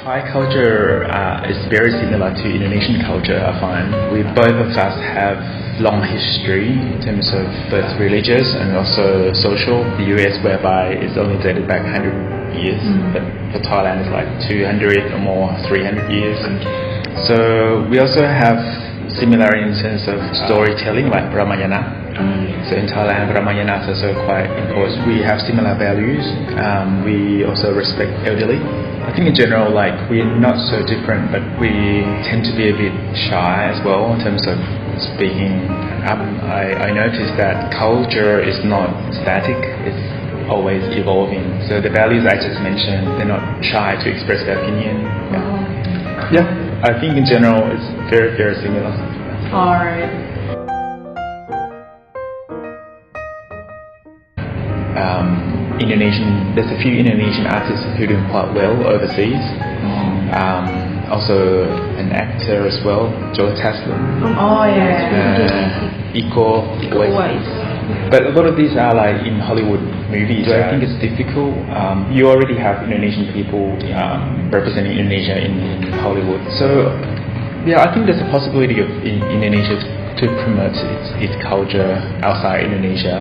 Thai culture is very similar to Indonesian culture, I find. We both of us have long history in terms of both religious and also social. The US, whereby it's only dated back 100 years, but for Thailand it's like 200 or more, 300 years. So we also have similar in terms of storytelling, like Ramayana. So in Thailand, Ramayana is also quite important. We have similar values. We also respect elderly. I think in general, like, we're not so different, but we tend to be a bit shy as well in terms of speaking up. I noticed that culture is not static. It's always evolving. So the values I just mentioned, they're not shy to express their opinion. Yeah, I think in general it's very, very similar. Alright. There's a few Indonesian artists who are doing quite well overseas. Also an actor as well, Joe Taslim. Oh yeah. Iko Uwais. But a lot of these are like in Hollywood movies. So I think it's difficult. You already have Indonesian people representing Indonesia in Hollywood. So yeah, I think there's a possibility of Indonesia to promote its culture outside Indonesia.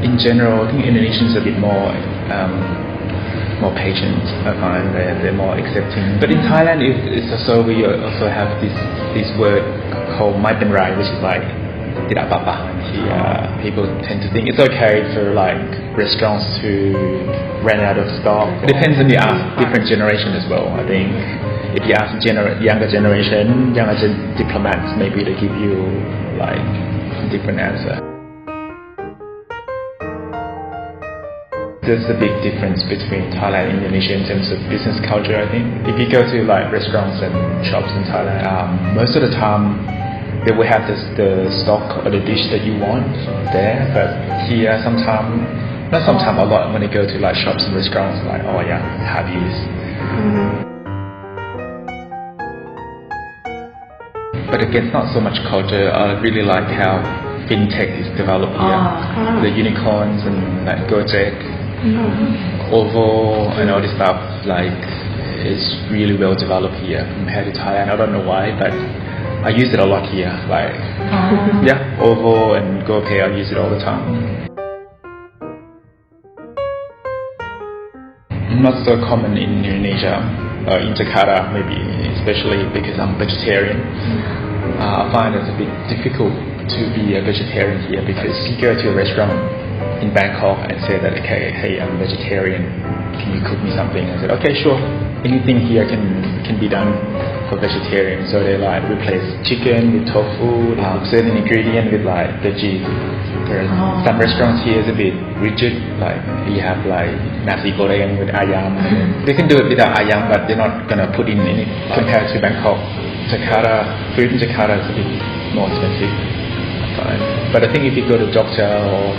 In general, I think Indonesians are a bit more patient. I find they're more accepting. But in Thailand, it's also we also have this word called "mai pen rai," which is like "tidak apa-apa." People tend to think it's okay for like restaurants to run out of stock. It depends on the different generation as well. I think if you ask younger generation, younger diplomats, maybe they give you like a different answer. There's a big difference between Thailand and Indonesia in terms of business culture, I think. If you go to like restaurants and shops in Thailand, most of the time they will have the stock or the dish that you want there. But here, a lot when you go to like shops and restaurants, like, oh yeah, have use. But again, it's not so much culture. I really like how fintech is developed here. The unicorns and like Gojek. Ovo and all this stuff, like, is really well developed here compared to Thailand. I don't know why, but I use it a lot here. Like, Ovo and GoPay, I use it all the time. Not so common in Indonesia, in Jakarta maybe, especially because I'm vegetarian. I find it's a bit difficult to be a vegetarian here because you go to a restaurant in Bangkok and say that, okay, hey, I'm vegetarian, can you cook me something? I said, okay, sure. Anything here can be done for vegetarian. So they like replace chicken with tofu, certain ingredient with like veggies. Some restaurants here is a bit rigid, like you have like nasi goreng with ayam. They can do it without ayam, but they're not gonna put in any. Compared to Bangkok, food in Jakarta is a bit more expensive, I find. But I think if you go to Jogja or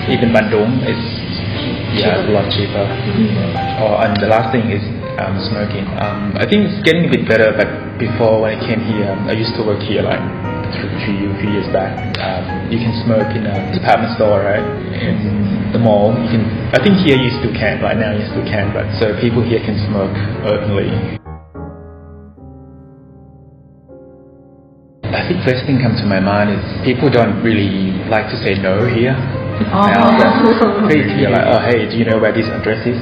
even Bandung, it's a lot cheaper. And the last thing is smoking. I think it's getting a bit better, but before when I came here, I used to work here like 3 years back. You can smoke in a department store, right? In the mall, you can. I think here you still can. Right now you still can, but so people here can smoke openly. I think first thing comes to my mind is people don't really like to say no here. Now you're like, oh hey, do you know where this address is?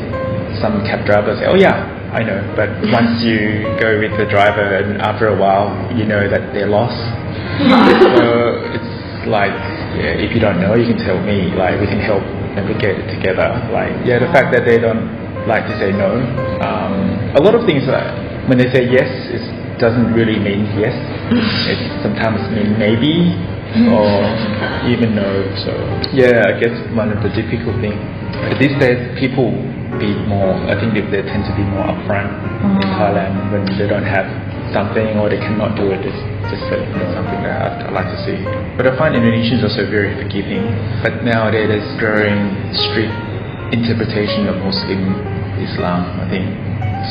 Some cab driver say, oh yeah, I know. But once you go with the driver and after a while you know that they're lost. So it's like, if you don't know, you can tell me, like we can help navigate it together. Like the fact that they don't like to say no. A lot of things when they say yes, it doesn't really mean yes. It sometimes means maybe or even no. So I guess one of the difficult things. But these days people I think they tend to be more upfront in Thailand when they don't have something or they cannot do it. Just say something that I'd like to see. But I find Indonesians also very forgiving. But nowadays there's growing strict interpretation of Muslim Islam. I think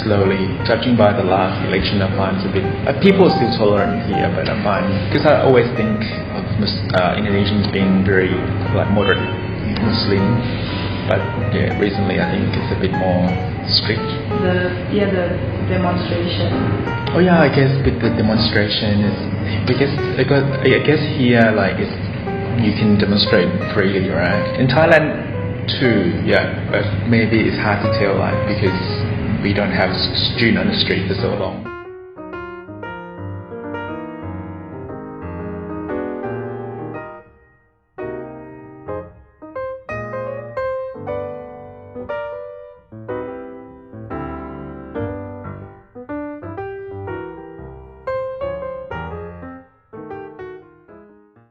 slowly, judging by the last election, I find it's a bit. People are still tolerant here, but I find because I always think of Indonesians being very like moderate Muslim. but yeah, recently I think it's a bit more strict. The demonstration. Oh yeah, I guess with the demonstration is because I guess here like it's you can demonstrate freely, right? In Thailand too, yeah, but maybe it's hard to tell like because we don't have students on the street for so long.